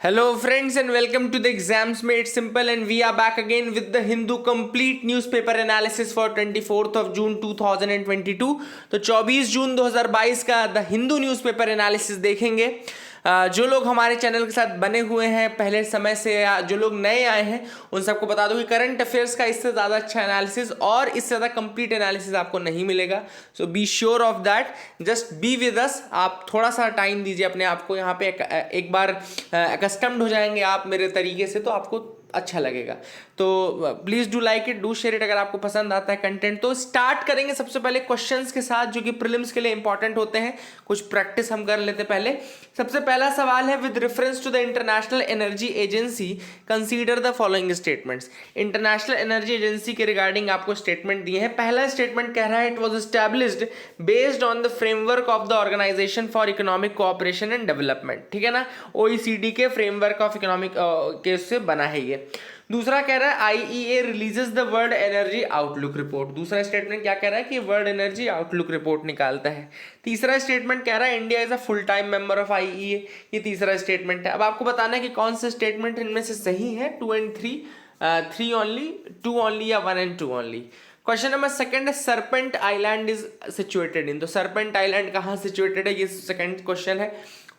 Hello friends and welcome to the Exams Made Simple, and we are back again with the Hindu complete newspaper analysis for 24th of June 2022। तो 24 जून 2022 का the Hindu newspaper analysis देखेंगे। जो लोग हमारे channel के साथ बने हुए हैं पहले समय से या जो लोग नए आए हैं उन सबको बता दूं कि करंट अफेयर्स का इससे ज़्यादा अच्छा एनालिसिस और इससे ज़्यादा कंप्लीट एनालिसिस आपको नहीं मिलेगा। So be sure of that, just be with us. आप थोड़ा सा टाइम दीजिए अपने आप को, यहाँ पे एक बार अकस्टम्ड हो जाएंगे आप मेरे तरीके से तो आपको अच्छा लगेगा। तो please do like it, do share it अगर आपको पसंद आता है कंटेंट। तो स्टार्ट करेंगे सबसे पहले क्वेश्चंस के साथ जो कि प्रीलिम्स के लिए इंपॉर्टेंट होते हैं। कुछ प्रैक्टिस हम कर लेते पहले। सबसे पहला सवाल है, with reference to the international energy agency consider the following statements. International energy agency के रिगार्डिंग आपको स्टेटमेंट दिए हैं। पहला स्टेटमेंट कह रहा है, it was established based on the framework of the organisation for economic cooperation and development. ठीक है ना, OECD के फ्रेमवर्क ऑफ इकोनॉमिक के उससे बना है ये। दूसरा कह रहा है, IEA releases the world energy outlook report. दूसरा स्टेटमेंट क्या कह रहा है कि वर्ल्ड एनर्जी आउटलुक रिपोर्ट निकालता है। तीसरा स्टेटमेंट कह रहा है, India is a full time member of IEA। ये तीसरा स्टेटमेंट है। अब आपको बताना है कि कौन से स्टेटमेंट इनमें से सही है, 2 and 3, 3 only, 2 only या 1 and 2 only। Question number second है, serpent island is situated in. तो सरपेंट आइलैंड कहाँ सिचुएटेड है, ये सेकंड क्वेश्चन है।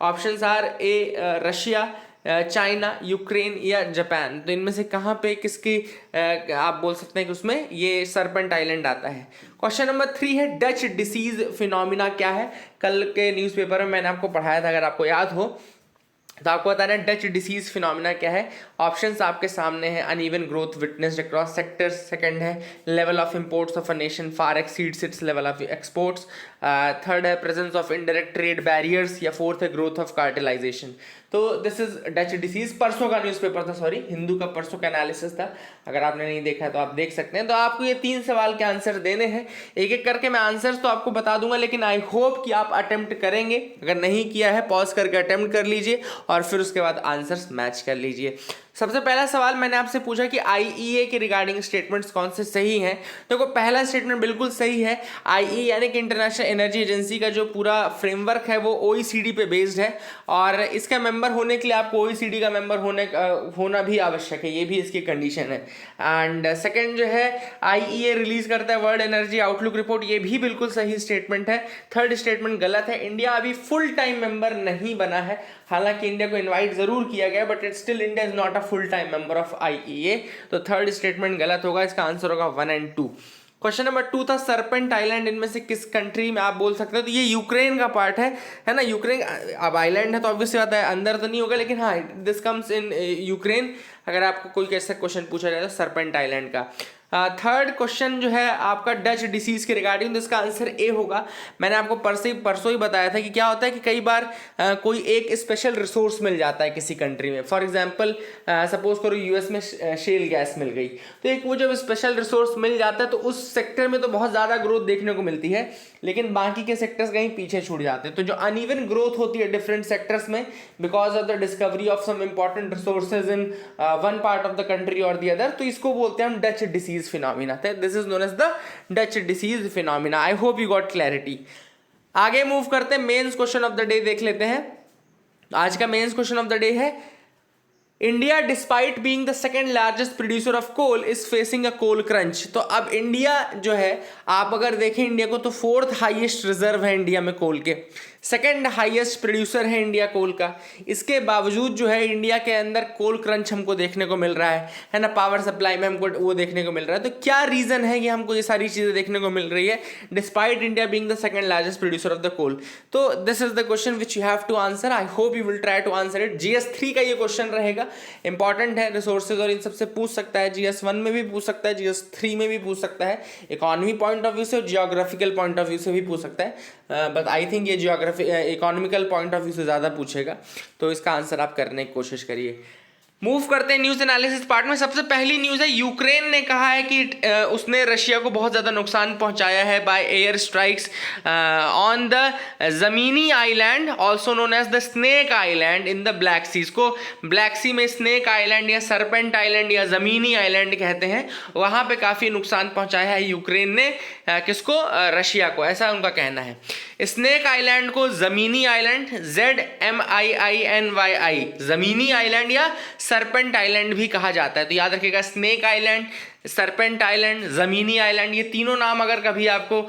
Options are a Russia, China, Ukraine या जापान। तो इनमें से कहाँ पे किसकी आप बोल सकते हैं कि उसमें ये सरपेंट आइलैंड आता है। क्वेश्चन नंबर 3 है, डच डिसीज फिनोमिना क्या है। कल के न्यूज़पेपर में मैंने आपको पढ़ाया था, अगर आपको याद हो तो आपको बताना है डच डिसीज फिनोमिना क्या है। ऑप्शंस आपके सामने हैं, uneven growth witnessed across sectors. Second है, level of imports of a nation far exceeds its level of exports. Third है, presence of indirect trade barriers. या फोर्थ है, ग्रोथ ऑफ कार्टिलाइजेशन। तो दिस इज डच डिसीज। परसों का newspaper था, sorry Hindu का परसों का एनालिसिस था। अगर आपने नहीं देखा है तो आप देख सकते हैं। तो आपको ये 3 सवाल के आंसर देने हैं। एक एक करके मैं आंसर्स तो आपको बता दूंगा, लेकिन आई होप कि आप अटेम्प्ट करेंगे। अगर नहीं किया है पॉज करके अटेम्प्ट कर लीजिए और फिर उसके बाद आंसर्स मैच कर लीजिए। सबसे पहला सवाल मैंने आपसे पूछा कि IEA के रिगार्डिंग स्टेटमेंट्स कौन से सही हैं। देखो पहला स्टेटमेंट बिल्कुल सही है। IEA यानी कि इंटरनेशनल एनर्जी एजेंसी का जो पूरा फ्रेमवर्क है वो OECD पे बेस्ड है, और इसका मेंबर होने के लिए आपको OECD का मेंबर होना भी आवश्यक है। ये भी इसकी कंडीशन है। एंड सेकेंड जो है, IEA रिलीज करता है वर्ल्ड एनर्जी आउटलुक रिपोर्ट। ये भी बिल्कुल सही स्टेटमेंट है। थर्ड स्टेटमेंट गलत है, इंडिया अभी फुल टाइम मेंबर नहीं बना है। हालांकि इंडिया को इनवाइट जरूर किया गया, but it still India is not a full time member of IEA। तो थर्ड स्टेटमेंट गलत होगा, इसका आंसर होगा 1 and 2। क्वेश्चन नंबर 2 था, सरपेंट आइलैंड इनमें से किस कंट्री में आप बोल सकते हो। तो ये यूक्रेन का पार्ट है ना। यूक्रेन अब आइलैंड है तो ऑब्वियसली बात है अंदर तो नहीं होगा, लेकिन हाँ दिस कम्स इन यूक्रेन। अगर आपको कोई कैसा क्वेश्चन पूछा जाए तो सरपेंट आइलैंड का। थर्ड क्वेश्चन जो है आपका डच डिसीज के रिगार्डिंग, तो इसका आंसर ए होगा। मैंने आपको परसों ही बताया था कि क्या होता है कि कई बार कोई एक स्पेशल रिसोर्स मिल जाता है किसी कंट्री में। फॉर एग्जांपल सपोज करो US में शेल गैस मिल गई, तो एक वो जब स्पेशल रिसोर्स मिल जाता है तो उस सेक्टर में तो बहुत ज़्यादा ग्रोथ देखने को मिलती है, लेकिन बाकी के सेक्टर्स कहीं पीछे छूट जाते हैं। तो जो अनइवन ग्रोथ होती है डिफरेंट सेक्टर्स में because of the discovery of some important resources in one part of the country और द अदर, तो इसको बोलते हैं हम Dutch disease phenomena. This is known as the Dutch disease phenomena. I hope you got clarity. आगे move करते हैं, mains question of the day देख लेते हैं। आज का mains question of the day है, India despite being the second largest producer of coal is facing a coal crunch. तो अब इंडिया जो है, आप अगर देखें इंडिया को तो 4th हाईएस्ट रिजर्व है इंडिया में कोल के, सेकेंड हाईएस्ट प्रोड्यूसर है इंडिया कोल का। इसके बावजूद जो है इंडिया के अंदर कोल क्रंच हमको देखने को मिल रहा है ना। पावर सप्लाई में हमको वो देखने को मिल रहा है। तो क्या रीजन है कि हमको ये सारी चीजें देखने को मिल रही है despite India being the second largest producer of the coal. तो this is the question which you have to answer. I hope you will try to answer it. GS3 का ये क्वेश्चन रहेगा, इंपॉर्टेंट है। रिसोर्सेज और इन सबसे पूछ सकता है, GS1 में भी पूछ सकता है, GS3 में भी पूछ सकता है, इकोनॉमी पॉइंट ऑफ व्यू से और जियोग्राफिकल पॉइंट ऑफ व्यू से भी पूछ सकता है। बट आई थिंक ये geography economical point of view से ज़्यादा पूछेगा, तो इसका आंसर आप करने की कोशिश करिए। मूव करते हैं न्यूज एनालिसिस पार्ट में। सबसे पहली न्यूज है, यूक्रेन ने कहा है कि उसने रशिया को बहुत ज़्यादा नुकसान पहुंचाया है by air strikes on the Zmiinyi island also known as the snake island in the Black Sea. इसको ब्लैक सी में स्नेक आइलैंड या सरपेंट आइलैंड या ज़मीनी आइलैंड कहते हैं। वहाँ पे काफ़ी नुकसान पहुँचाया है यूक्रेन ने, किसको, रशिया को, ऐसा उनका कहना है। स्नेक आइलैंड को ज़मीनी आइलैंड ZMIINYI ज़मीनी आइलैंड या सरपेंट आइलैंड भी कहा जाता है। तो याद रखिएगा, स्नेक आइलैंड, सरपेंट आइलैंड, ज़मीनी आइलैंड, ये तीनों नाम अगर कभी आपको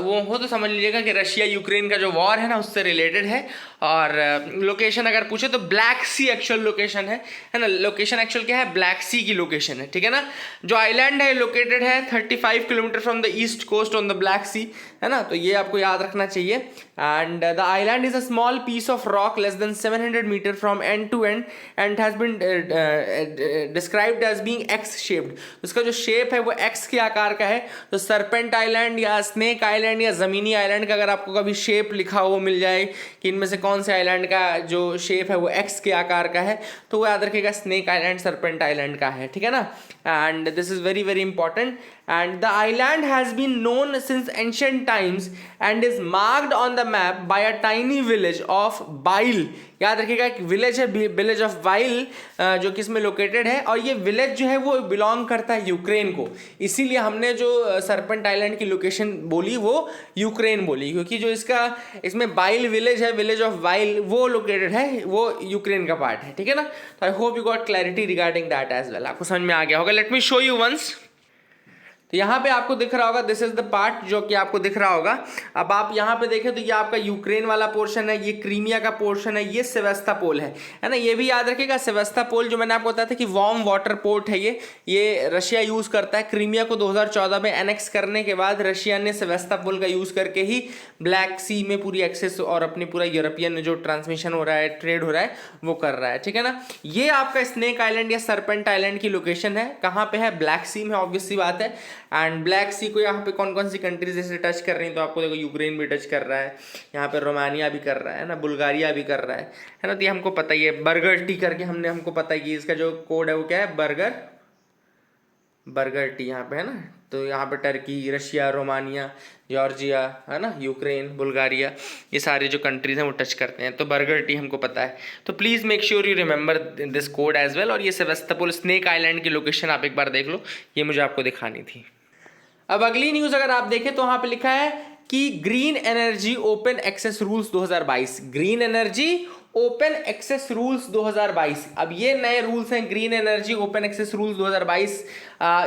वो हो तो समझ लीजिएगा कि रशिया यूक्रेन का जो वॉर है ना उससे रिलेटेड है। और लोकेशन अगर पूछे तो ब्लैक सी एक्चुअल लोकेशन है ना। लोकेशन एक्चुअल क्या है, ब्लैक सी की लोकेशन है, ठीक है ना। जो आइलैंड है लोकेटेड है 35 kilometre from the east coast on the Black Sea, है ना। तो ये आपको याद रखना चाहिए। And the island is a small piece of rock less than 700 metre from end to end and has been described as being X shaped. उसका जो शेप है वो एक्स के आकार का है। तो सरपेंट आइलैंड या स्नेक आइलैंड या ज़मीनी आइलैंड का अगर आपको कभी शेप लिखा हो मिल जाए कि इनमें से कौन से आइलैंड का जो शेप है वो एक्स के आकार का है, तो वो याद रखिएगा स्नेक आइलैंड सरपेंट आइलैंड का है, ठीक है ना। And this is very very important. And the island has been known since ancient times and is marked on the map by a tiny village of Bail। याद रखिएगा एक village है, village of bile, जो कि इसमें located है। और ये विलेज जो है वो बिलोंग करता है यूक्रेन को, इसीलिए हमने जो सरपेंट आइलैंड की लोकेशन बोली वो यूक्रेन बोली, क्योंकि जो इसमें बाइल विलेज है, विलेज ऑफ बाइल, वो लोकेटेड है, वो यूक्रेन का पार्ट है, ठीक है ना। तो I hope you got clarity regarding that as well. आपको समझ में आ गया होगा। Let me show you once. तो यहाँ पे आपको दिख रहा होगा, दिस इज द पार्ट जो कि आपको दिख रहा होगा। अब आप यहाँ पे देखें तो ये आपका यूक्रेन वाला पोर्शन है, ये क्रीमिया का पोर्शन है, ये सेवास्तोपोल है ना। ये भी याद रखिएगा, सेवास्तोपोल जो मैंने आपको बताया था कि वार्म वाटर पोर्ट है, ये रशिया यूज़ करता है। क्रीमिया को 2014 में एनेक्स करने के बाद रशिया ने सेवास्तोपोल का यूज़ करके ही ब्लैक सी में पूरी एक्सेस और अपनी पूरा यूरोपियन जो ट्रांसमिशन हो रहा है, ट्रेड हो रहा है, वो कर रहा है, ठीक है ना। ये आपका स्नेक आइलैंड या सरपेंट आइलैंड की लोकेशन है, कहाँ पे है, ब्लैक सी में, ऑब्वियस सी बात है। एंड ब्लैक सी को यहाँ पे कौन कौन सी कंट्रीज जैसे टच कर रही हैं, तो आपको देखो यूक्रेन भी टच कर रहा है, यहाँ पे रोमानिया भी कर रहा है ना, बुल्गारिया भी कर रहा है ना। तो ये हमको पता ही है, बर्गर टी करके हमको पता है कि इसका जो कोड है वो क्या है, बर्गर टी यहाँ पे है ना। तो यहाँ पे टर्की, रशिया, रोमानिया, जॉर्जिया, है ना, यूक्रेन, बुल्गारिया, ये सारे जो कंट्रीज हैं वो टच करते हैं। तो बर्गर टी हमको पता है। तो please make sure you remember this code as well. और ये सेवास्तोपोल स्नेक आइलैंड की लोकेशन आप एक बार देख लो, ये मुझे आपको दिखानी थी। अब अगली न्यूज अगर आप देखें तो वहां पे लिखा है कि green energy open access rules 2022, green energy open access rules 2022। अब ये नए रूल्स हैं, green energy open access rules 2022।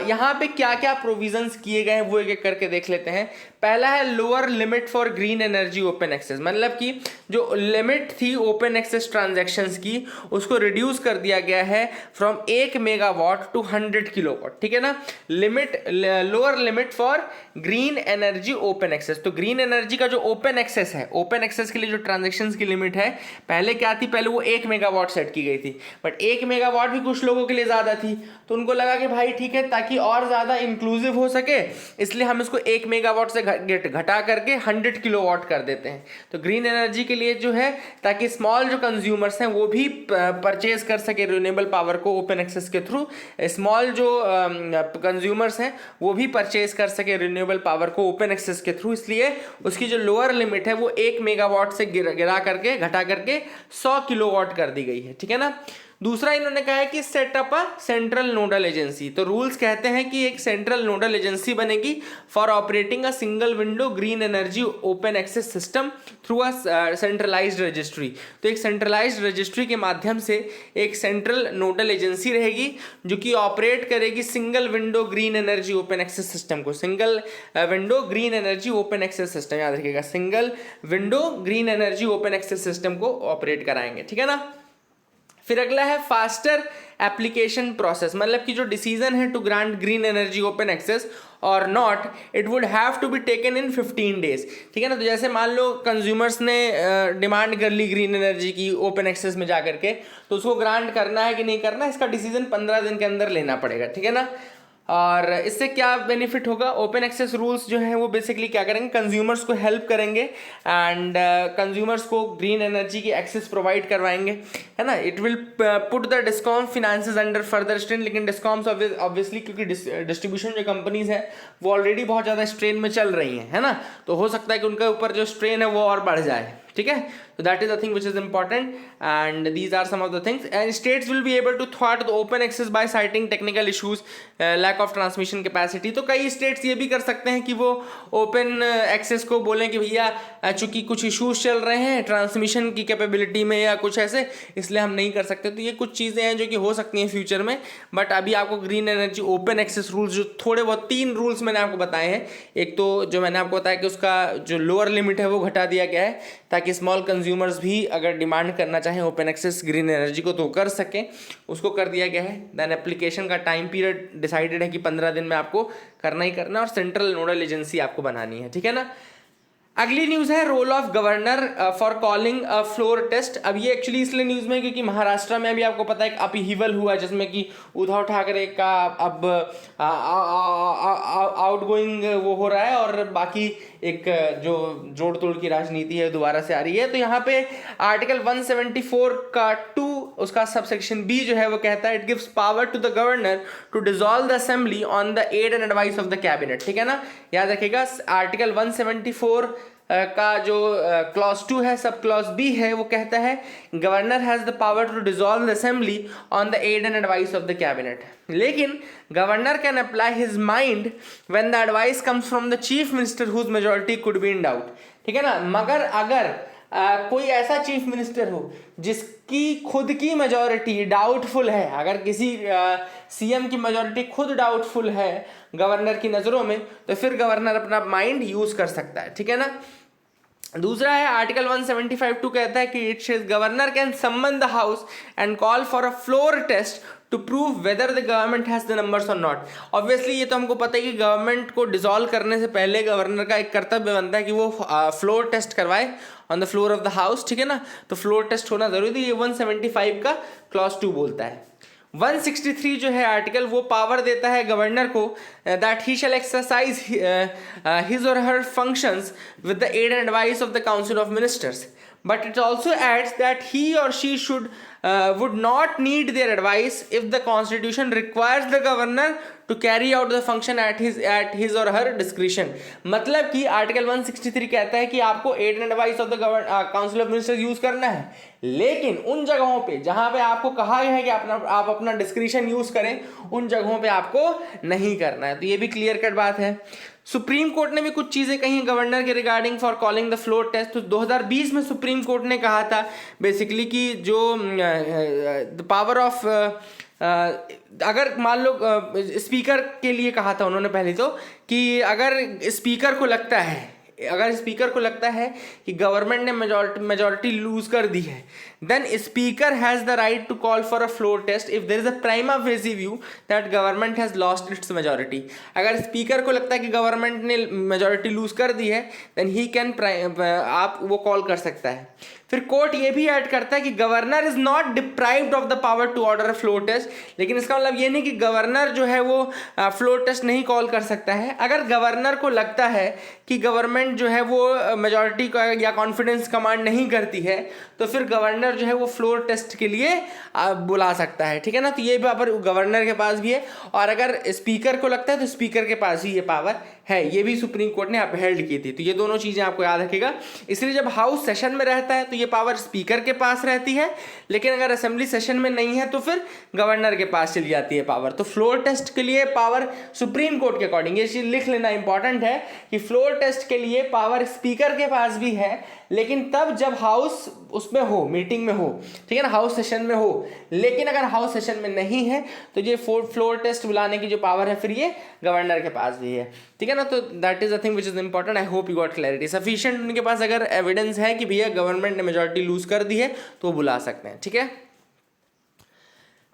यहाँ पे क्या क्या प्रोविजंस किए गए हैं वो एक एक करके देख लेते हैं। पहला है lower limit for green energy open access, मतलब कि जो लिमिट थी ओपन एक्सेस ट्रांजैक्शंस की उसको रिड्यूस कर दिया गया है फ्रॉम 1 मेगावाट टू 100 किलोवाट, ठीक है ना। Lower limit for green energy open access. तो ग्रीन एनर्जी का जो ओपन एक्सेस है, ओपन एक्सेस के लिए जो ट्रांजेक्शन्स की लिमिट है, पहले क्या थी, पहले वो 1 मेगावाट सेट की गई थी। बट 1 मेगावाट भी कुछ लोगों के लिए ज़्यादा थी, तो उनको लगा कि भाई ठीक है, ताकि और ज़्यादा इंक्लूसिव हो सके, इसलिए हम इसको 1 मेगावाट से घटा करके 100 किलोवाट कर देते हैं। तो ग्रीन एनर्जी के लिए जो है, ताकि स्मॉल जो कंज्यूमर्स हैं वो भी परचेज कर सके रिन्यूएबल पावर को ओपन एक्सेस के थ्रू, स्मॉल जो कंज्यूमर्स हैं वो भी परचेज कर सके रिन्यूएबल पावर को ओपन एक्सेस के थ्रू, इसलिए उसकी जो लोअर लिमिट है वो 1 मेगावाट से गिरा करके घटा करके 100 किलोवाट कर दी गई है, ठीक है ना। दूसरा इन्होंने कहा है कि setup a central nodal agency. तो रूल्स कहते हैं कि एक सेंट्रल नोडल एजेंसी बनेगी for operating a single window green energy open access system through a centralised registry. तो एक सेंट्रलाइज्ड रजिस्ट्री के माध्यम से एक सेंट्रल नोडल एजेंसी रहेगी जो कि ऑपरेट करेगी single window green energy open access system को। Single window green energy open access system, याद रखिएगा, single window green energy open access system को ऑपरेट कराएंगे, ठीक है ना। फिर अगला है फास्टर एप्लीकेशन प्रोसेस, मतलब कि जो डिसीजन है to grant green energy open access और not, it would have to be taken in 15 days, ठीक है ना। तो जैसे मान लो कंज्यूमर्स ने डिमांड कर ली ग्रीन एनर्जी की ओपन एक्सेस में जाकर के, तो उसको ग्रांट करना है कि नहीं करना, इसका डिसीजन 15 दिन के अंदर लेना पड़ेगा, ठीक है ना। और इससे क्या बेनिफिट होगा, ओपन एक्सेस रूल्स जो है वो बेसिकली क्या करेंगे, कंज्यूमर्स को हेल्प करेंगे एंड कंज्यूमर्स को ग्रीन एनर्जी की एक्सेस प्रोवाइड करवाएंगे, है ना। It will put the discom finances under further strain, लेकिन डिस्कॉम्स ऑब्वियसली क्योंकि डिस्ट्रीब्यूशन जो कंपनीज है वो ऑलरेडी बहुत ज़्यादा स्ट्रेन में चल रही हैं, है ना, तो हो सकता है कि उनके ऊपर जो स्ट्रेन है वो और बढ़ जाए, ठीक है। So that is the thing which is important, and these are some of the things. And states will be able to thwart the open access by citing technical issues, lack of transmission capacity. तो कई states ये भी कर सकते हैं कि वो open access को बोलें कि भैया चूंकि कुछ issues चल रहे हैं ट्रांसमिशन की कैपेबिलिटी में या कुछ ऐसे, इसलिए हम नहीं कर सकते। तो ये कुछ चीज़ें हैं जो कि हो सकती हैं फ्यूचर में, बट अभी आपको green energy open access rules जो थोड़े बहुत 3 रूल्स मैंने आपको बताए हैं। एक तो जो मैंने आपको बताया कि उसका जो लोअर लिमिट है वो घटा दिया गया है ताकि स्मॉल कंज्यूमर्स भी अगर डिमांड करना चाहें ओपन एक्सेस ग्रीन एनर्जी को तो कर सकें, उसको कर दिया गया है। देन एप्लीकेशन का टाइम पीरियड डिसाइडेड है कि 15 दिन में आपको करना ही करना, और सेंट्रल नोडल एजेंसी आपको बनानी है, ठीक है ना। अगली न्यूज़ है role of governor for calling a floor test. अब ये एक्चुअली इसलिए न्यूज़ में क्योंकि महाराष्ट्र में अभी आपको पता है एक अपहीवल हुआ जिसमें कि उद्धव ठाकरे का अब आउटगोइंग वो हो रहा है और बाकी एक जो जोड़ तोड़ की राजनीति है दोबारा से आ रही है। तो यहाँ पे आर्टिकल 174 का 2 उसका सबसेक्शन बी जो है वो कहता है it gives power to the governor to dissolve the assembly on the aid and advice of the cabinet, ठीक है ना। याद रखिएगा आर्टिकल 174 का जो क्लॉज 2 है, सब क्लॉज बी है, वो कहता है governor has the power to dissolve the assembly on the aid and advice of the cabinet, लेकिन governor can apply his mind when the advice comes from the chief minister whose majority could be in doubt, ठीक है ना। मगर अगर कोई ऐसा chief minister हो जिसकी खुद की मेजॉरिटी डाउटफुल है, अगर किसी सीएम की मेजॉरिटी खुद डाउटफुल है गवर्नर की नज़रों में, तो फिर गवर्नर अपना माइंड यूज कर सकता है, ठीक है ना। दूसरा है आर्टिकल 175(2) कहता है कि it says governor can summon the house and call for a floor test to prove whether the government has the numbers और नॉट। ऑब्वियसली ये तो हमको पता है कि गवर्नमेंट को डिसॉल्व करने से पहले गवर्नर का एक कर्तव्य बनता है कि वो फ्लोर टेस्ट करवाए on the floor of the house, ठीक है ना। तो फ्लोर टेस्ट होना जरूरी, ये 175 का क्लॉज 2 बोलता है। 163 जो है आर्टिकल वो पावर देता है गवर्नर को that he shall exercise his or her functions with the aid and advice of the council of ministers, but it also adds that he or she would not need their advice if the constitution requires the governor to carry out the function at his or her discretion। मतलब कि article 163 कहता है कि आपको aid and advice of the council of ministers use करना है, लेकिन उन जगहों पे जहां पे आपको कहा गया है कि आप अपना डिस्क्रिशन यूज करें, उन जगहों पे आपको नहीं करना है। तो ये भी क्लियर कट बात है। सुप्रीम कोर्ट ने भी कुछ चीज़ें कही गवर्नर के regarding for calling the floor test. तो 2020 में सुप्रीम कोर्ट ने कहा था बेसिकली कि जो द पावर ऑफ अगर मान लो स्पीकर के लिए कहा था उन्होंने पहले तो कि अगर स्पीकर को लगता है कि गवर्नमेंट ने मेजॉरिटी लूज कर दी है, then speaker has the right to call for a floor test if there is a prima facie view that government has lost its majority. अगर स्पीकर को लगता है कि गवर्नमेंट ने मेजॉरिटी लूज कर दी है, देन ही कैन आप वो कॉल कर सकता है। फिर कोर्ट ये भी ऐड करता है कि governor is not deprived of the power to order a floor test, लेकिन इसका मतलब ये नहीं कि गवर्नर जो है वो फ्लोर टेस्ट नहीं कॉल कर सकता है। अगर गवर्नर को लगता है कि गवर्नमेंट जो है वो मेजॉरिटी का या कॉन्फिडेंस कमांड नहीं करती है, तो फिर गवर्नर जो है वो फ्लोर टेस्ट के लिए बुला सकता है, ठीक है ना। तो ये पावर गवर्नर के पास भी है, और अगर स्पीकर को लगता है तो स्पीकर के पास भी ये पावर है। ये भी सुप्रीम कोर्ट ने अपहेल्ड की थी। तो ये दोनों चीज़ें आपको याद रखिएगा। इसलिए जब हाउस सेशन में रहता है तो ये पावर स्पीकर के पास रहती है, लेकिन अगर असेंबली सेशन में नहीं है तो फिर गवर्नर के पास चली जाती है पावर। तो फ्लोर टेस्ट के लिए पावर सुप्रीम कोर्ट के अकॉर्डिंग, ये चीज़ लिख लेना इंपॉर्टेंट है कि फ्लोर टेस्ट के लिए पावर स्पीकर के पास भी है, लेकिन तब जब हाउस उसमें हो, मीटिंग में हो, ठीक है ना, हाउस सेशन में हो। लेकिन अगर हाउस सेशन में नहीं है तो ये फ्लोर टेस्ट बुलाने की जो पावर है फिर ये गवर्नर के पास भी है, ठीक है ना। तो that is the thing which is important. I hope you got clarity. Sufficient उनके पास अगर एविडेंस है कि भैया गवर्नमेंट ने मेजॉरिटी लूज कर दी है तो वो बुला सकते हैं, ठीक है।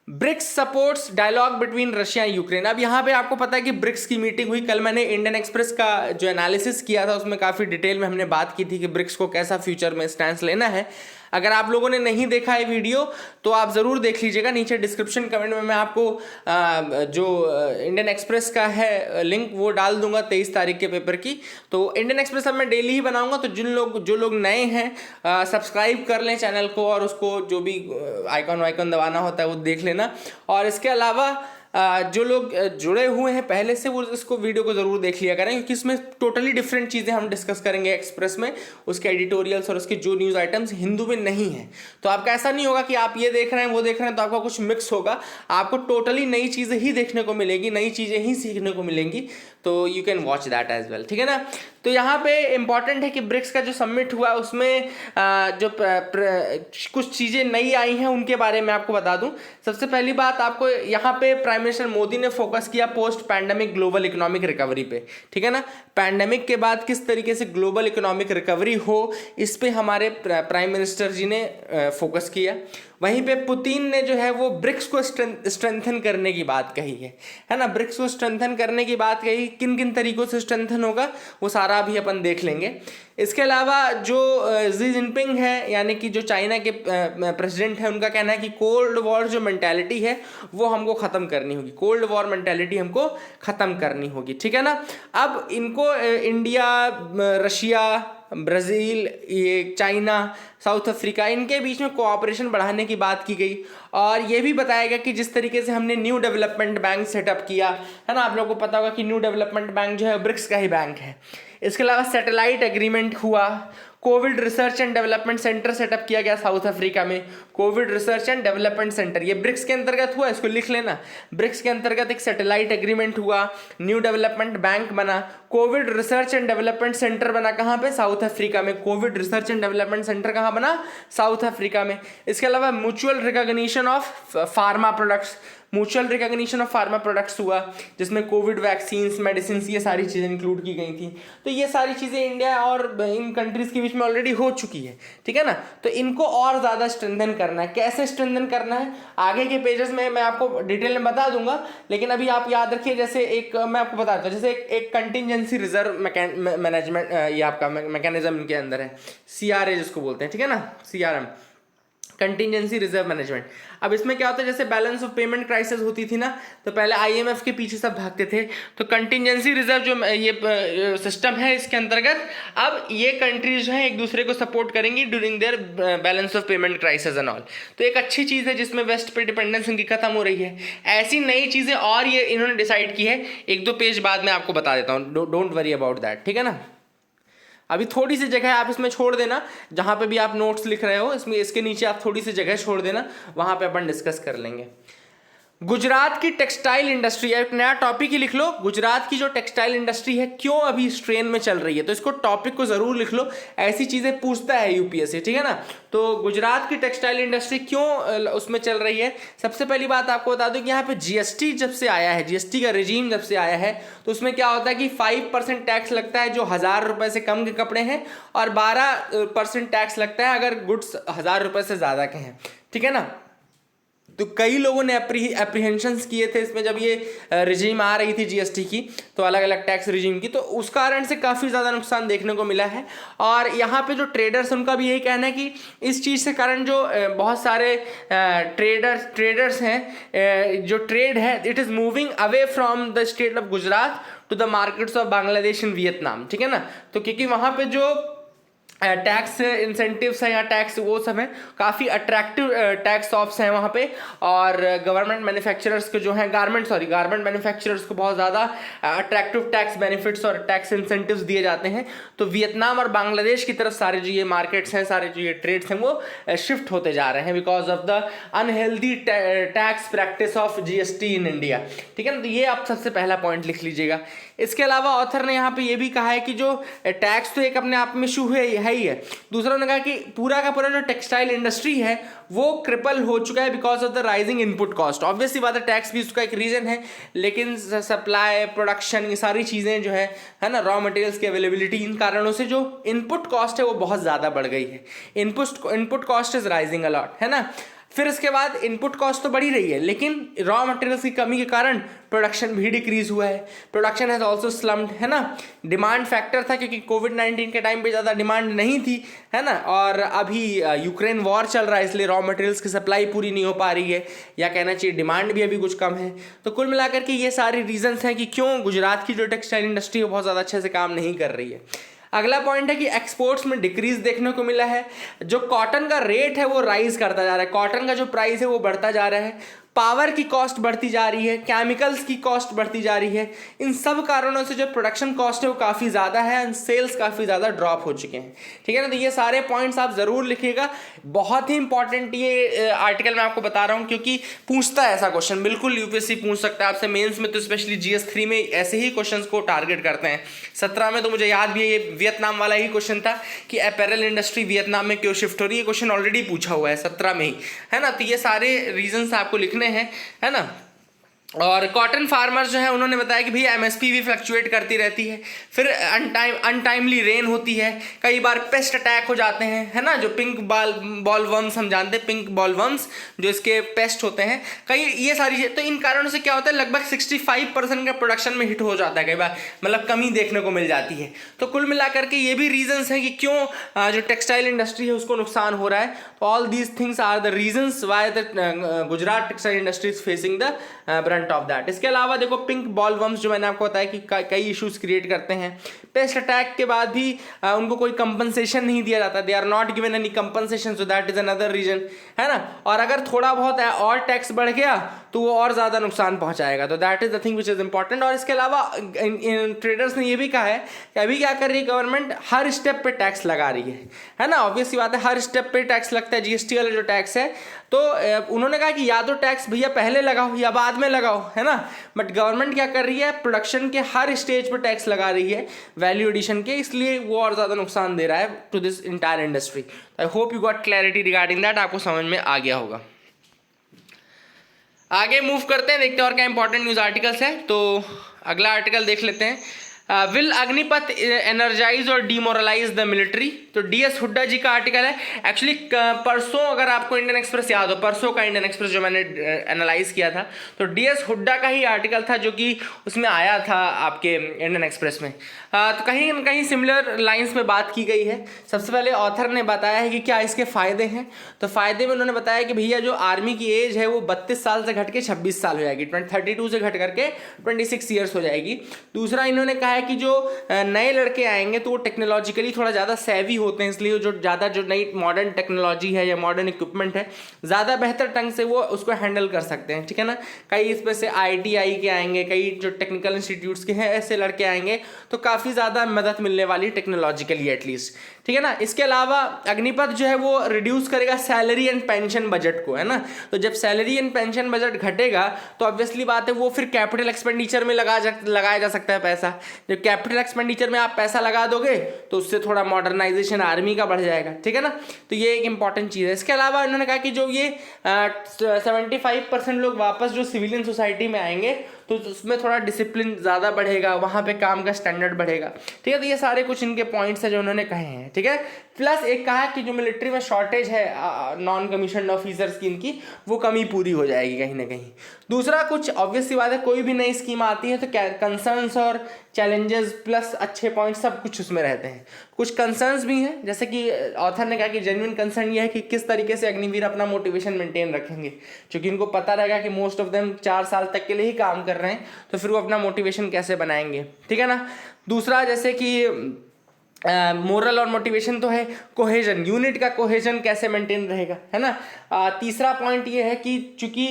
BRICS supports dialogue between Russia and Ukraine. अब यहाँ पे आपको पता है कि ब्रिक्स की मीटिंग हुई। कल मैंने इंडियन एक्सप्रेस का जो एनालिसिस किया था उसमें काफ़ी डिटेल में हमने बात की थी कि ब्रिक्स को कैसा फ्यूचर में स्टैंस लेना है। अगर आप लोगों ने नहीं देखा है वीडियो तो आप ज़रूर देख लीजिएगा, नीचे डिस्क्रिप्शन कमेंट में मैं आपको जो इंडियन एक्सप्रेस का है लिंक वो डाल दूंगा 23 तारीख के पेपर की। तो इंडियन एक्सप्रेस अब मैं डेली ही बनाऊंगा, तो जो लोग नए हैं सब्सक्राइब कर लें चैनल को, और उसको जो भी आइकन दबाना होता है वो देख लेना। और इसके अलावा जो लोग जुड़े हुए हैं पहले से वो इसको वीडियो को ज़रूर देख लिया करें, क्योंकि इसमें टोटली डिफरेंट चीज़ें हम डिस्कस करेंगे एक्सप्रेस में, उसके एडिटोरियल्स और उसके जो न्यूज़ आइटम्स हिंदू में नहीं है। तो आपका ऐसा नहीं होगा कि आप ये देख रहे हैं वो देख रहे हैं तो आपका कुछ मिक्स होगा, आपको टोटली नई चीज़ें ही देखने को मिलेगी, नई चीज़ें ही सीखने को मिलेंगी। तो you can watch that as well, ठीक है ना। तो यहाँ पे इम्पॉर्टेंट है कि ब्रिक्स का जो समिट हुआ उसमें जो कुछ चीज़ें नई आई हैं उनके बारे में आपको बता दूं। सबसे पहली बात, आपको यहाँ पे प्राइम मिनिस्टर मोदी ने फोकस किया post pandemic global economic recovery पे, ठीक है ना। पैंडेमिक के बाद किस तरीके से ग्लोबल इकोनॉमिक रिकवरी हो, इस पे हमारे प्राइम मिनिस्टर जी ने फोकस किया। वहीं पे पुतिन ने जो है वो ब्रिक्स को स्ट्रेंथन करने की बात कही है ना। ब्रिक्स को स्ट्रेंथन करने की बात कही, किन किन तरीकों से स्ट्रेंथन होगा वो सारा भी अपन देख लेंगे। इसके अलावा जो जी जिनपिंग है, यानी कि जो चाइना के प्रेसिडेंट है, उनका कहना है कि कोल्ड वॉर जो मेंटालिटी है वो हमको ख़त्म करनी होगी, कोल्ड वॉर मेंटालिटी हमको ख़त्म करनी होगी, ठीक है ना। अब इनको इंडिया, रशिया, ब्राज़ील, ये चाइना, साउथ अफ्रीका, इनके बीच में कोऑपरेशन बढ़ाने की बात की गई। और ये भी बताया गया कि जिस तरीके से हमने न्यू डेवलपमेंट बैंक सेटअप किया है ना, आप लोगों को पता होगा कि न्यू डेवलपमेंट बैंक जो है ब्रिक्स का ही बैंक है। इसके अलावा सैटेलाइट एग्रीमेंट हुआ, Covid research and development centre setup किया गया साउथ अफ्रीका में, Covid research and development centre, ये ब्रिक्स के अंतर्गत हुआ, इसको लिख लेना। ब्रिक्स के अंतर्गत एक सैटेलाइट एग्रीमेंट हुआ, न्यू डेवलपमेंट बैंक बना, Covid research and development centre बना, कहाँ पे, साउथ अफ्रीका में। Covid research and development centre कहाँ बना, साउथ अफ्रीका में। इसके अलावा mutual recognition of pharma products, mutual recognition of pharma products हुआ, जिसमें कोविड वैक्सीन्स, मेडिसिन, ये सारी चीज़ें इंक्लूड की गई थी। तो ये सारी चीज़ें इंडिया और इन कंट्रीज़ के बीच में ऑलरेडी हो चुकी है, ठीक है ना। तो इनको और ज़्यादा स्ट्रेंथन करना है। कैसे स्ट्रेंथन करना है आगे के पेजेस में मैं आपको डिटेल में बता दूंगा, लेकिन अभी आप याद रखिए, जैसे एक मैं आपको बताता हूँ, जैसे एक कंटिजेंसी रिजर्व मैनेजमेंट, ये आपका मैकेनिज्म इनके अंदर है, CRA जिसको बोलते हैं, ठीक है ना, CRM, कंटिजेंसी रिजर्व मैनेजमेंट। अब इसमें क्या होता है, जैसे बैलेंस ऑफ पेमेंट क्राइसिस होती थी ना, तो पहले IMF के पीछे सब भागते थे, तो कंटिजेंसी रिजर्व जो ये सिस्टम है, इसके अंतर्गत अब ये कंट्रीज जो हैं एक दूसरे को सपोर्ट करेंगी during their balance of payment crisis and all. तो एक अच्छी चीज़ है जिसमें वेस्ट पे डिपेंडेंस इनकी खत्म हो रही है। ऐसी नई चीज़ें और ये इन्होंने डिसाइड की है, 1-2 पेज बाद में आपको बता देता हूँ, डोंट वरी अबाउट दैट, ठीक है ना। अभी थोड़ी सी जगह आप इसमें छोड़ देना, जहाँ पे भी आप नोट्स लिख रहे हो इसमें, इसके नीचे आप थोड़ी सी जगह छोड़ देना, वहाँ पे अपन डिस्कस कर लेंगे। गुजरात की टेक्सटाइल इंडस्ट्री, एक नया टॉपिक ही लिख लो, गुजरात की जो टेक्सटाइल इंडस्ट्री है क्यों अभी स्ट्रेन में चल रही है, तो इसको टॉपिक को जरूर लिख लो, ऐसी चीजें पूछता है UPSC, ठीक है ना। तो गुजरात की टेक्सटाइल इंडस्ट्री क्यों उसमें चल रही है, सबसे पहली बात आपको बता दूं कि यहाँ पे GST जब से आया है, GST का रिजीम जब से आया है, तो उसमें क्या होता है कि 5% टैक्स लगता है जो 1000 रुपए से कम के कपड़े हैं, और 12% टैक्स लगता है अगर गुड्स 1000 रुपए से ज़्यादा के हैं, ठीक है ना। तो कई लोगों ने एप्रीहेंशंस किए थे इसमें, जब ये रिजीम आ रही थी GST की, तो अलग अलग टैक्स रिजीम की, तो उस कारण से काफ़ी ज़्यादा नुकसान देखने को मिला है। और यहाँ पे जो ट्रेडर्स, उनका भी यही कहना है कि इस चीज़ से कारण जो बहुत सारे ट्रेडर्स हैं, जो ट्रेड है, it is moving away from the state of Gujarat to the markets of Bangladesh and Vietnam, ठीक है ना। तो क्योंकि वहाँ पर जो टैक्स इंसेंटिव्स हैं या टैक्स वो सब हैं, काफ़ी अट्रैक्टिव टैक्स ऑफ्स हैं वहाँ पे, और गवर्नमेंट मैन्युफैक्चरर्स को जो हैं गारमेंट मैन्युफैक्चरर्स को बहुत ज़्यादा अट्रैक्टिव टैक्स बेनिफिट्स और टैक्स इंसेंटिव्स दिए जाते हैं। तो वियतनाम और बांग्लादेश की तरफ सारे जो ये मार्केट्स हैं, सारे जो ये ट्रेड्स हैं, वो शिफ्ट होते जा रहे हैं because of the unhealthy tax practice of GST in India, ठीक है ना। तो ये आप सबसे पहला पॉइंट लिख लीजिएगा। इसके अलावा ऑथर ने यहाँ पे ये भी कहा है कि जो टैक्स तो एक अपने आप में इशू है ही है, दूसरा उन्होंने कहा कि पूरा का पूरा जो टेक्सटाइल इंडस्ट्री है वो क्रिपल हो चुका है because of the rising input cost. Obviously बात है, टैक्स भी उसका एक रीजन है, लेकिन सप्लाई, प्रोडक्शन, ये सारी चीज़ें जो है ना, रॉ मटेरियल्स की अवेलेबिलिटी, इन कारणों से जो इनपुट कॉस्ट है वो बहुत ज़्यादा बढ़ गई है। Input cost is rising a lot, है ना। फिर इसके बाद इनपुट कॉस्ट तो बढ़ी रही है, लेकिन रॉ मटेरियल्स की कमी के कारण प्रोडक्शन भी डिक्रीज हुआ है, प्रोडक्शन हैज ऑल्सो स्लम्ड, है ना। डिमांड फैक्टर था क्योंकि कोविड-19 के टाइम पे ज़्यादा डिमांड नहीं थी, है ना, और अभी यूक्रेन वॉर चल रहा है, इसलिए रॉ मटेरियल्स की सप्लाई पूरी नहीं हो पा रही है, या कहना चाहिए डिमांड भी अभी कुछ कम है। तो कुल मिलाकर के ये सारी रीजंस हैं कि क्यों गुजरात की जो टेक्सटाइल इंडस्ट्री है बहुत ज़्यादा अच्छे से काम नहीं कर रही है। अगला पॉइंट है कि एक्सपोर्ट्स में डिक्रीज देखने को मिला है। जो कॉटन का रेट है वो राइज करता जा रहा है, कॉटन का जो प्राइस है वो बढ़ता जा रहा है, पावर की कॉस्ट बढ़ती जा रही है, केमिकल्स की कॉस्ट बढ़ती जा रही है। इन सब कारणों से जो प्रोडक्शन कॉस्ट है वो काफ़ी ज़्यादा है एंड सेल्स काफ़ी ज़्यादा ड्रॉप हो चुके हैं, ठीक है ना। तो ये सारे पॉइंट्स आप ज़रूर लिखिएगा, बहुत ही इंपॉर्टेंट ये आर्टिकल मैं आपको बता रहा हूँ क्योंकि पूछता है ऐसा क्वेश्चन, बिल्कुल यूपीएससी पूछ सकता है आपसे मेंस में, तो स्पेशली GS3 में ऐसे ही क्वेश्चन को टारगेट करते हैं। 17 में तो मुझे याद भी है ये वियतनाम वाला ही क्वेश्चन था कि अपैरल इंडस्ट्री वियतनाम में क्यों शिफ्ट हो रही है, क्वेश्चन ऑलरेडी पूछा हुआ है 17 में ही, है ना। तो ये सारे रीजंस आपको लिखने हैं, है ना। और कॉटन फार्मर्स जो है उन्होंने बताया कि भैया एमएसपी भी फ्लक्चुएट करती रहती है, फिर अनटाइमली रेन होती है, कई बार पेस्ट अटैक हो जाते हैं, है ना। जो पिंक बॉल वर्म्स हम जानते हैं, पिंक बॉल वर्म्स जो इसके पेस्ट होते हैं, कई ये सारी चीज़, तो इन कारणों से क्या होता है लगभग 65% का प्रोडक्शन में हिट हो जाता है, कई बार मतलब कमी देखने को मिल जाती है। तो कुल मिलाकर के ये भी रीजंस हैं कि क्यों जो टेक्सटाइल इंडस्ट्री है उसको नुकसान हो रहा है। तो all these things are the reasons why the Gujarat textile industry is facing the brunt of that. इसके अलावा देखो पिंक बॉल वर्म्स जो मैंने आपको बताया कि कई इश्यूज क्रिएट करते हैं, पेस्ट अटैक के बाद भी उनको कोई कंपनसेशन नहीं दिया जाता, they are not given any compensation, so that is another reason, है ना। और अगर थोड़ा बहुत और टैक्स बढ़ गया तो वो और ज़्यादा नुकसान पहुंचाएगा, तो that is the thing which is important. और इसके अलावा ट्रेडर्स ने ये भी कहा है कि अभी क्या कर रही है गवर्नमेंट, हर स्टेप पे टैक्स लगा रही है ना। ऑब्वियस सी बात है, हर स्टेप पे टैक्स लगता है, GST वाला जो टैक्स है, तो उन्होंने कहा कि या तो टैक्स भैया पहले लगाओ या बाद में लगाओ, है ना। बट गवर्नमेंट क्या कर रही है, प्रोडक्शन के हर स्टेज पर टैक्स लगा रही है वैल्यू एडिशन के, इसलिए वो और ज़्यादा नुकसान दे रहा है to this entire industry. I hope you got clarity regarding that, आपको समझ में आ गया होगा। आगे मूव करते हैं, देखते हैं और क्या इंपॉर्टेंट न्यूज़ आर्टिकल्स हैं। तो अगला आर्टिकल देख लेते हैं, विल अग्निपथ एनर्जाइज और डीमोरलाइज द मिलिट्री। तो DS हुड्डा जी का आर्टिकल है। एक्चुअली परसों, अगर आपको इंडियन एक्सप्रेस याद हो, परसों का इंडियन एक्सप्रेस जो मैंने एनालाइज किया था, तो DS हुड्डा का ही आर्टिकल था जो कि उसमें आया था आपके इंडियन एक्सप्रेस में। तो कहीं न कहीं सिमिलर लाइंस में बात की गई है। सबसे पहले ऑथर ने बताया है कि क्या इसके फ़ायदे हैं। तो फ़ायदे में उन्होंने बताया कि भैया जो आर्मी की एज है वो 32 साल से घट के 26 साल हो जाएगी, 32 से घट करके 26 ईयर्स हो जाएगी। दूसरा इन्होंने कहा है कि जो नए लड़के आएंगे तो वो टेक्नोलॉजिकली थोड़ा ज़्यादा सेवी होते हैं, इसलिए जो ज़्यादा जो नई मॉडर्न टेक्नोलॉजी है या मॉडर्न इक्विपमेंट है ज़्यादा बेहतर ढंग से वो उसको हैंडल कर सकते हैं, ठीक है ना। कई इस पर से ITI के आएंगे, कई जो टेक्निकल इंस्टीट्यूट्स के हैं ऐसे लड़के आएंगे, तो काफ़ी ज़्यादा मदद मिलने वाली टेक्नोलॉजिकली एटलीस्ट, ठीक है ना। इसके अलावा अग्निपथ जो है वो रिड्यूस करेगा सैलरी एंड पेंशन बजट को, है ना। तो जब सैलरी एंड पेंशन बजट घटेगा तो ऑब्वियसली बात है वो फिर कैपिटल एक्सपेंडिचर में लगाया जा सकता है पैसा। जब कैपिटल एक्सपेंडिचर में आप पैसा लगा दोगे तो उससे थोड़ा मॉडर्नाइजेशन आर्मी का बढ़ जाएगा, ठीक है ना। तो ये एक इंपॉर्टेंट चीज़ है। इसके अलावा इन्होंने कहा कि जो ये 75% लोग वापस जो सिविलियन सोसाइटी में आएंगे तो उसमें थोड़ा डिसिप्लिन ज़्यादा बढ़ेगा, वहाँ पे काम का स्टैंडर्ड बढ़ेगा, ठीक है। तो ये सारे कुछ इनके पॉइंट्स हैं जो उन्होंने कहे हैं, ठीक है। प्लस एक कहा कि जो मिलिट्री में शॉर्टेज है नॉन कमीशन्ड ऑफिसर्स की, इनकी वो कमी पूरी हो जाएगी कहीं ना कहीं। दूसरा, कुछ ऑब्वियस सी बात है, कोई भी नई स्कीम आती है तो कंसर्न्स और चैलेंजेस प्लस अच्छे पॉइंट्स सब कुछ उसमें रहते हैं। कुछ कंसर्न्स भी हैं, जैसे कि ऑथर ने कहा कि जेन्युइन कंसर्न ये है कि किस तरीके से अग्निवीर अपना मोटिवेशन मेंटेन रखेंगे, क्योंकि इनको पता रहेगा कि मोस्ट ऑफ देम 4 साल तक के लिए ही काम कर रहे हैं, तो फिर वो अपना मोटिवेशन कैसे बनाएंगे, ठीक है ना। दूसरा, जैसे कि मोरल और मोटिवेशन तो है, कोहेजन, यूनिट का कोहेजन कैसे मेंटेन रहेगा, है ना। तीसरा पॉइंट ये है कि चूंकि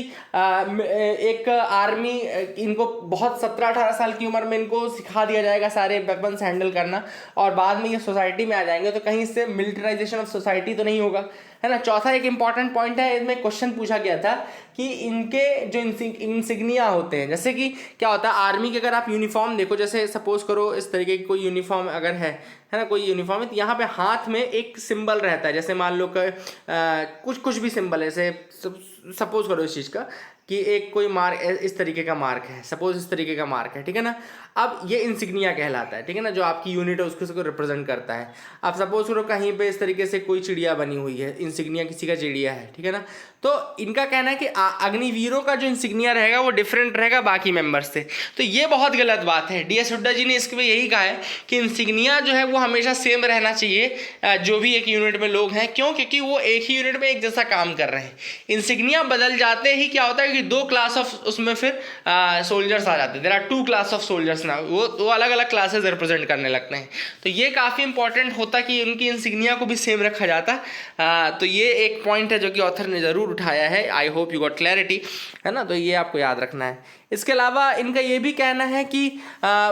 एक आर्मी इनको बहुत 17-18 साल की उम्र में इनको सिखा दिया जाएगा सारे वेपन्स हैंडल करना, और बाद में ये सोसाइटी में आ जाएंगे तो कहीं इससे मिलिटराइजेशन ऑफ सोसाइटी तो नहीं होगा, है ना। चौथा एक इंपॉर्टेंट पॉइंट है, इसमें क्वेश्चन पूछा गया था कि इनके जो इंसिग्निया होते हैं, जैसे कि क्या होता है आर्मी के, अगर आप यूनिफॉर्म देखो, जैसे सपोज करो इस तरीके की कोई यूनिफॉर्म अगर है ना, कोई यूनिफॉर्म है, तो यहाँ पे हाथ में एक सिंबल रहता है, जैसे मान लो कुछ भी सिंबल है, जैसे सपोज करो इस चीज़ का कि एक कोई मार्क इस तरीके का मार्क है, सपोज इस तरीके का मार्क है, ठीक है ना। अब ये इंसिग्निया कहलाता है, ठीक है ना, जो आपकी यूनिट है उसको रिप्रेजेंट करता है। आप सपोज करो कहीं पे इस तरीके से कोई चिड़िया बनी हुई है, इंसिग्निया किसी का चिड़िया है, ठीक है ना। तो इनका कहना है कि अग्निवीरों का जो इंसिग्निया रहेगा वो डिफरेंट रहेगा बाकी मेंबर्स से। तो ये बहुत गलत बात है। डी एस हुड्डा जी ने इसके में यही कहा है कि इंसिग्निया जो है वो हमेशा सेम रहना चाहिए जो भी एक यूनिट में लोग हैं। क्यों? क्योंकि वो एक ही यूनिट में एक जैसा काम कर रहे हैं। इंसिग्निया बदल जाते ही क्या होता है कि दो क्लास ऑफ उसमें फिर सोल्जर्स आ जाते हैं। There are two class of soldiers ना, वो अलग अलग क्लासेस रिप्रेजेंट करने लगते हैं। तो ये काफ़ी इंपॉर्टेंट होता कि उनकी इंसिग्निया को भी सेम रखा जाता। तो ये एक पॉइंट है जो कि ऑथर ने ज़रूर उठाया है। आई होप यू गॉट क्लैरिटी, है ना। तो ये आपको याद रखना है। इसके अलावा इनका ये भी कहना है कि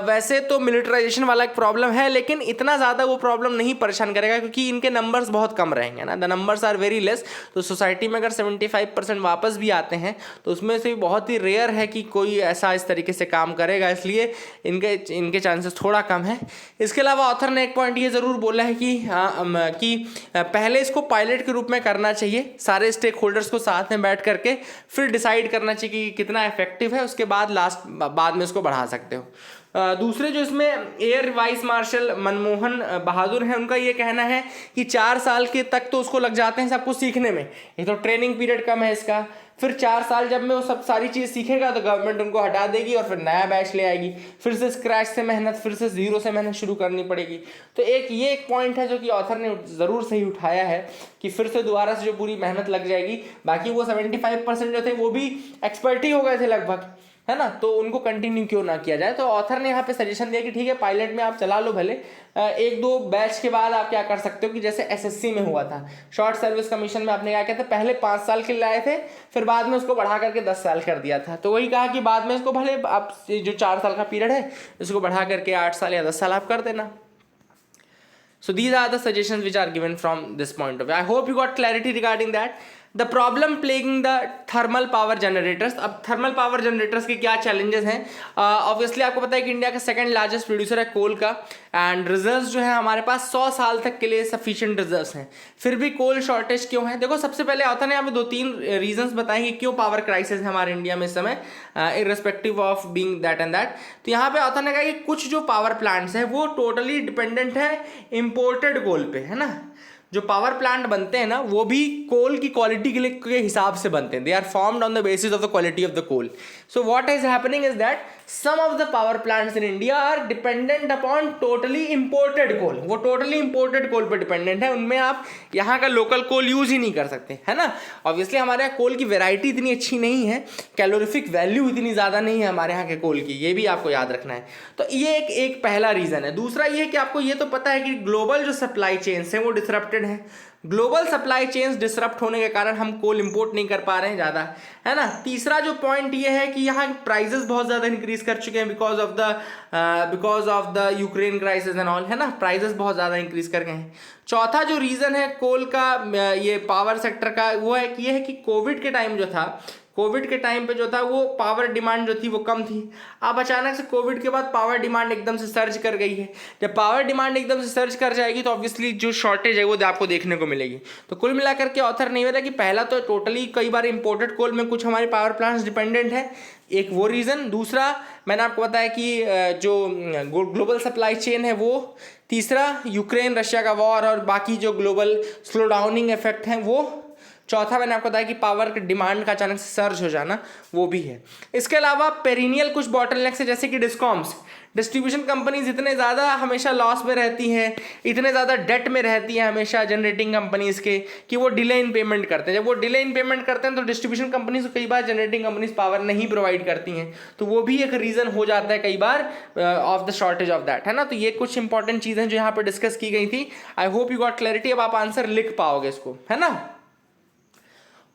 वैसे तो मिलिटराइजेशन वाला एक प्रॉब्लम है, लेकिन इतना ज़्यादा वो प्रॉब्लम नहीं परेशान करेगा क्योंकि इनके नंबर्स बहुत कम रहेंगे ना। The numbers are very less. तो सोसाइटी में अगर 75% वापस भी आते हैं तो उसमें से बहुत ही रेयर है कि कोई ऐसा इस तरीके से काम करेगा, इसलिए इनके चांसेस थोड़ा कम है। इसके अलावा ऑथर ने एक पॉइंट ये ज़रूर बोला है कि पहले इसको पायलट के रूप में करना चाहिए, सारे स्टेक होल्डर्स को साथ में बैठ करके फिर डिसाइड करना चाहिए कि कितना इफेक्टिव है, उसके बाद में इसको बढ़ा सकते हो। दूसरे जो इसमें एयर वाइस मार्शल मनमोहन बहादुर हैं, उनका ये कहना है कि 4 साल के तक तो उसको लग जाते हैं सब कुछ सीखने में। एक तो ट्रेनिंग पीरियड कम है इसका, फिर 4 साल जब में वो सब सारी चीज़ सीखेगा तो गवर्नमेंट उनको हटा देगी और फिर नया बैच ले आएगी, फिर से स्क्रैच से मेहनत, फिर से जीरो से मेहनत शुरू करनी पड़ेगी। तो ये एक पॉइंट है जो कि ऑथर ने ज़रूर सही उठाया है कि फिर से दोबारा से जो पूरी मेहनत लग जाएगी। बाकी वो 75% जो थे वो भी एक्सपर्ट ही हो गए थे लगभग, है ना, तो उनको कंटिन्यू क्यों ना किया जाए। तो ऑथर ने यहाँ पे सजेशन दिया कि ठीक है पायलट में आप चला लो भले, 1-2 बैच के बाद आप क्या कर सकते हो कि जैसे एसएससी में हुआ था, शॉर्ट सर्विस कमीशन में आपने क्या किया था, पहले 5 साल के लिए लाए थे, फिर बाद में उसको बढ़ा करके 10 साल कर दिया था। तो वही कहा कि बाद में इसको भले आप जो 4 साल का पीरियड है इसको बढ़ा करके 8 साल या 10 साल आप कर देना। So these are the suggestions which are given from this point of view. I hope you got clarity regarding that. The problem plaguing the thermal power generators. अब थर्मल पावर जनरेटर्स के क्या चैलेंजेस हैं? Obviously आपको पता है कि India का second largest producer है कोल का, एंड रिजर्व्स जो है हमारे पास 100 साल तक के लिए सफिशिएंट रिजर्व्स हैं। फिर भी कोल शॉर्टेज क्यों है? देखो सबसे पहले ऑथर ने यहाँ पे 2-3 रीजंस बताए कि क्यों पावर क्राइसिस है हमारे इंडिया में इस समय, irrespective of being that and that. तो यहाँ पे ऑथर ने कहा कि कुछ जो पावर प्लांट्स है वो टोटली डिपेंडेंट है इम्पोर्टेड कोल पे, है ना। जो पावर प्लांट बनते हैं ना वो भी कोल की क्वालिटी के हिसाब से बनते हैं। They are formed on the basis of the quality of the coal. So what is happening is that some of the power plants in India are dependent upon totally imported coal. वो totally imported कोल पर dependent है, उनमें आप यहाँ का local कोल use ही नहीं कर सकते, है ना। ऑब्वियसली हमारे यहाँ कोल की वेराइटी इतनी अच्छी नहीं है, कैलोरीफिक वैल्यू इतनी ज़्यादा नहीं है हमारे यहाँ के कोल की, ये भी आपको याद रखना है। तो ये एक पहला रीज़न है। दूसरा ये कि आपको ये तो पता है कि ग्लोबल जो सप्लाई चेन्स हैं वो डिसरप्टेड है। ग्लोबल सप्लाई चेन्स डिसरप्ट होने के कारण हम कोल इंपोर्ट नहीं कर पा रहे हैं ज़्यादा, है ना। तीसरा जो पॉइंट ये है कि यहाँ प्राइजेस बहुत ज़्यादा इंक्रीज कर चुके हैं because of the Ukraine crisis and all, है ना। प्राइजेस बहुत ज़्यादा इंक्रीज कर गए हैं। चौथा जो रीज़न है कोल का, ये पावर सेक्टर का, वो है कि ये है कि कोविड के टाइम जो था, कोविड के टाइम पे जो था वो पावर डिमांड जो थी वो कम थी। अब अचानक से कोविड के बाद पावर डिमांड एकदम से सर्ज कर गई है। जब पावर डिमांड एकदम से सर्ज कर जाएगी तो ऑब्वियसली जो शॉर्टेज है वो आपको देखने को मिलेगी। तो कुल मिलाकर के ऑथर ने बोला कि पहला तो टोटली कई बार इंपोर्टेड कोल में कुछ हमारे पावर प्लांट्स डिपेंडेंट है, एक वो रीज़न। दूसरा मैंने आपको बताया कि जो ग्लोबल सप्लाई चेन है वो। तीसरा यूक्रेन रशिया का वॉर और बाकी जो ग्लोबल स्लो डाउनिंग इफेक्ट हैं वो। चौथा मैंने आपको बताया कि पावर डिमांड का अचानक से सर्ज हो जाना, वो भी है। इसके अलावा पेरिनियल कुछ बॉटलनेक्स है, जैसे कि डिस्कॉम्स, डिस्ट्रीब्यूशन कंपनीज इतने ज़्यादा हमेशा लॉस में रहती हैं, इतने ज़्यादा डेट में रहती हैं हमेशा जनरेटिंग कंपनीज के, कि वो डिले इन पेमेंट करते हैं। जब वो डिले इन पेमेंट करते हैं तो डिस्ट्रीब्यूशन कंपनीज कई बार जनरेटिंग कंपनीज पावर नहीं प्रोवाइड करती हैं, तो वो भी एक रीज़न हो जाता है कई बार of the shortage of that, है ना। तो ये कुछ इंपॉर्टेंट चीज़ें जो यहाँ पर डिस्कस की गई थी। I hope you got clarity. अब आप आंसर लिख पाओगे इसको, है ना।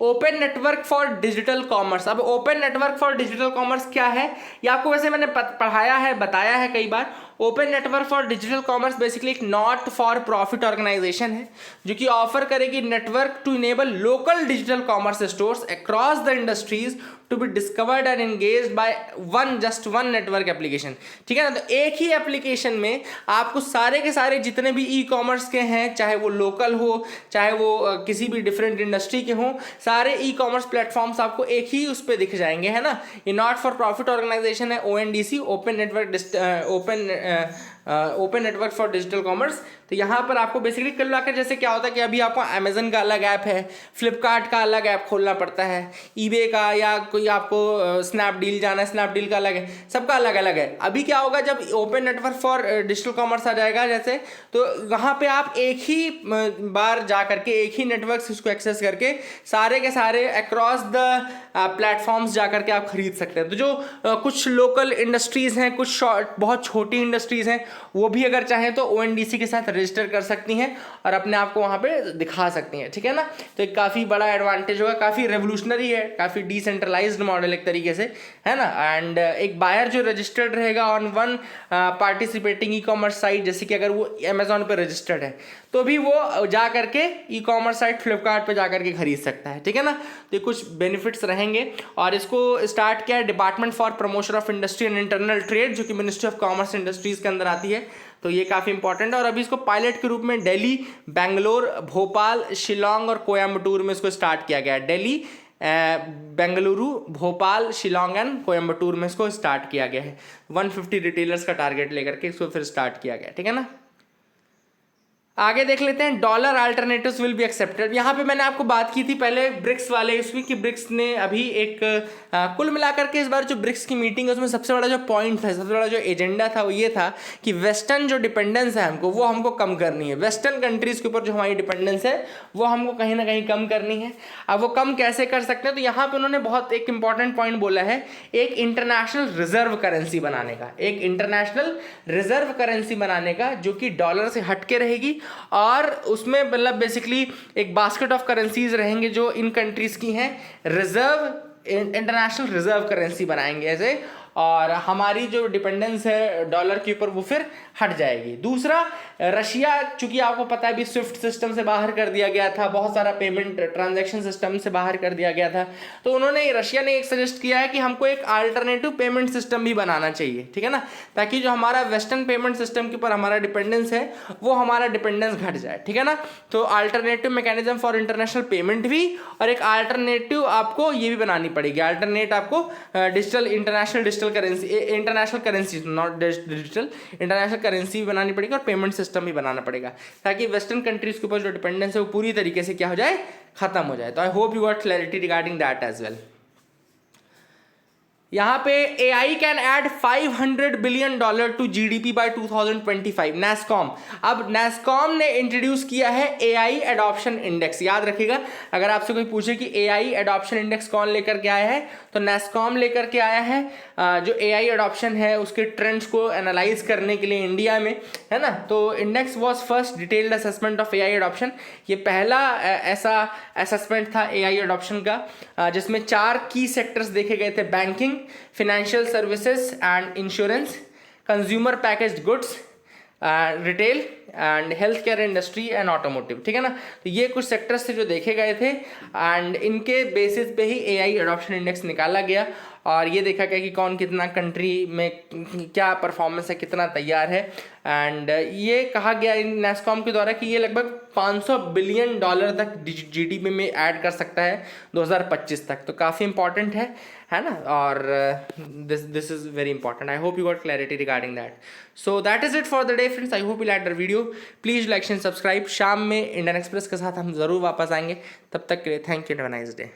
Open network for digital commerce. अब open network for digital commerce क्या है, ये आपको वैसे मैंने पढ़ाया है, बताया है कई बार। Open network for digital commerce basically एक नॉट फॉर प्रॉफिट ऑर्गेनाइजेशन है जो कि ऑफर करेगी network to enable local digital commerce stores across the industries to be discovered and engaged by just one network application. ठीक है ना, तो एक ही एप्लीकेशन में आपको सारे के सारे जितने भी ई कॉमर्स के हैं, चाहे वो लोकल हो चाहे वो किसी भी डिफरेंट इंडस्ट्री के हों, सारे ई कॉमर्स प्लेटफॉर्म्स आपको एक ही उस पर दिख जाएंगे, है ना। ये नॉट फॉर प्रॉफिट ऑर्गेनाइजेशन है, ONDC, open network for digital commerce. तो यहाँ पर आपको बेसिकली कल लाकर जैसे क्या होता है कि अभी आपको अमेजन का अलग ऐप है, फ्लिपकार्ट का अलग ऐप खोलना पड़ता है, ईबे का, या कोई आपको स्नैपडील जाना है, स्नैपडील का अलग है, सबका अलग अलग है। अभी क्या होगा जब open network for digital commerce आ जाएगा जैसे, तो वहाँ पे आप एक ही बार जा करके एक ही नेटवर्क इसको एक्सेस करके सारे के सारे अक्रॉस द प्लेटफॉर्म्स जा करके आप खरीद सकते हैं। तो जो कुछ लोकल इंडस्ट्रीज़ हैं, कुछ बहुत छोटी इंडस्ट्रीज़ हैं, वो भी अगर चाहें तो ONDC के साथ रजिस्टर कर सकती हैं और अपने आप को वहाँ पे दिखा सकती हैं। ठीक है ना, तो एक काफ़ी बड़ा एडवांटेज होगा, काफ़ी रेवोल्यूशनरी है, काफ़ी डिसेंट्रलाइज्ड मॉडल एक तरीके से, है ना। एंड एक बायर जो रजिस्टर्ड रहेगा on one participating e commerce site, जैसे कि अगर वो अमेजोन पे रजिस्टर्ड है तो भी वो जा करके ई कॉमर्स साइट फ्लिपकार्ट पे जा करके खरीद सकता है। ठीक है ना, तो ये कुछ बेनिफिट्स रहेंगे। और इसको स्टार्ट किया है department for promotion of industry and internal trade, जो कि मिनिस्ट्री ऑफ कॉमर्स इंडस्ट्रीज के अंदर आती है। तो ये काफ़ी इंपॉर्टेंट है और अभी इसको पायलट के रूप में दिल्ली, बेंगलोर, भोपाल, शिलोंग और कोयम्बटूर में इसको स्टार्ट किया गया है। दिल्ली, बेंगलुरु, भोपाल, शिलोंग एंड कोयम्बटूर में इसको स्टार्ट किया गया है। 150 रिटेलर्स का टारगेट लेकर के इसको फिर स्टार्ट किया गया। ठीक है ना, आगे देख लेते हैं। Dollar alternatives will be accepted. यहाँ पे मैंने आपको बात की थी पहले ब्रिक्स वाले इसमें कि ब्रिक्स ने अभी एक कुल मिलाकर के इस बार जो ब्रिक्स की मीटिंग है उसमें सबसे बड़ा जो पॉइंट था, सबसे बड़ा जो एजेंडा था वो ये था कि वेस्टर्न जो डिपेंडेंस है हमको, वो हमको कम करनी है। वेस्टर्न कंट्रीज़ के ऊपर जो हमारी डिपेंडेंस है वो हमको कहीं ना कहीं कम करनी है। अब वो कम कैसे कर सकते हैं, तो यहाँ पर उन्होंने बहुत एक इंपॉर्टेंट पॉइंट बोला है, एक इंटरनेशनल रिजर्व करेंसी बनाने का, एक इंटरनेशनल रिजर्व करेंसी बनाने का जो कि डॉलर से हट के रहेगी और उसमें मतलब बेसिकली एक बास्केट ऑफ करेंसीज रहेंगे जो इन कंट्रीज की हैं, इंटरनेशनल रिजर्व करेंसी बनाएंगे ऐसे, और हमारी जो डिपेंडेंस है डॉलर के ऊपर वो फिर हट जाएगी। दूसरा, रशिया, चूंकि आपको पता है अभी स्विफ्ट सिस्टम से बाहर कर दिया गया था, बहुत सारा पेमेंट ट्रांजैक्शन सिस्टम से बाहर कर दिया गया था, तो उन्होंने, रशिया ने एक सजेस्ट किया है कि हमको एक अल्टरनेटिव पेमेंट सिस्टम भी बनाना चाहिए। ठीक है ना, ताकि जो हमारा वेस्टर्न पेमेंट सिस्टम के ऊपर हमारा डिपेंडेंस है वो हमारा डिपेंडेंस घट जाए। ठीक है ना, तो alternative mechanism for international payment भी, और एक अल्टरनेटिव आपको ये भी बनानी पड़ेगी, अल्टरनेट आपको international currency not digital, international currency भी बनानी पड़ेगी और पेमेंट सिस्टम भी बनाना पड़ेगा, ताकि वेस्टर्न कंट्रीज के ऊपर जो डिपेंडेंस है वो पूरी तरीके से क्या हो जाए, खत्म हो जाए। तो I hope you got clarity regarding that as well. यहाँ पे AI can add $500 billion to GDP by 2025, NASSCOM। अब NASSCOM ने इंट्रोड्यूस किया है AI एडॉप्शन इंडेक्स। याद रखिएगा, अगर आपसे कोई पूछे कि AI एडॉप्शन इंडेक्स कौन लेकर के आया है, तो NASSCOM लेकर के आया है। जो AI एडॉप्शन है उसके ट्रेंड्स को एनालाइज करने के लिए इंडिया में, है ना। तो index was first detailed assessment of AI adoption. ये पहला ऐसा असेसमेंट था AI एडॉप्शन का, जिसमें 4 की सेक्टर्स देखे गए थे, banking, financial services and insurance, consumer packaged goods, retail and health care industry and automotive. ठीक है ना, तो ये कुछ सेक्टर्स थे जो देखे गए थे एंड इनके बेसिस पे ही AI एडॉप्शन इंडेक्स निकाला गया और ये देखा गया कि कौन कितना कंट्री में क्या परफॉर्मेंस है, कितना तैयार है। एंड ये कहा गया इन NASSCOM के द्वारा कि ये लगभग $500 बिलियन तक GDP में ऐड कर सकता है 2025 तक। तो काफ़ी इंपॉर्टेंट है ना, और this is very important. I hope you got clarity regarding that. So that is it for the day friends. I hope you like the video. Please like and subscribe. शाम में इंडियन एक्सप्रेस के साथ हम ज़रूर वापस आएंगे। तब तक के लिए thank you, have a nice day.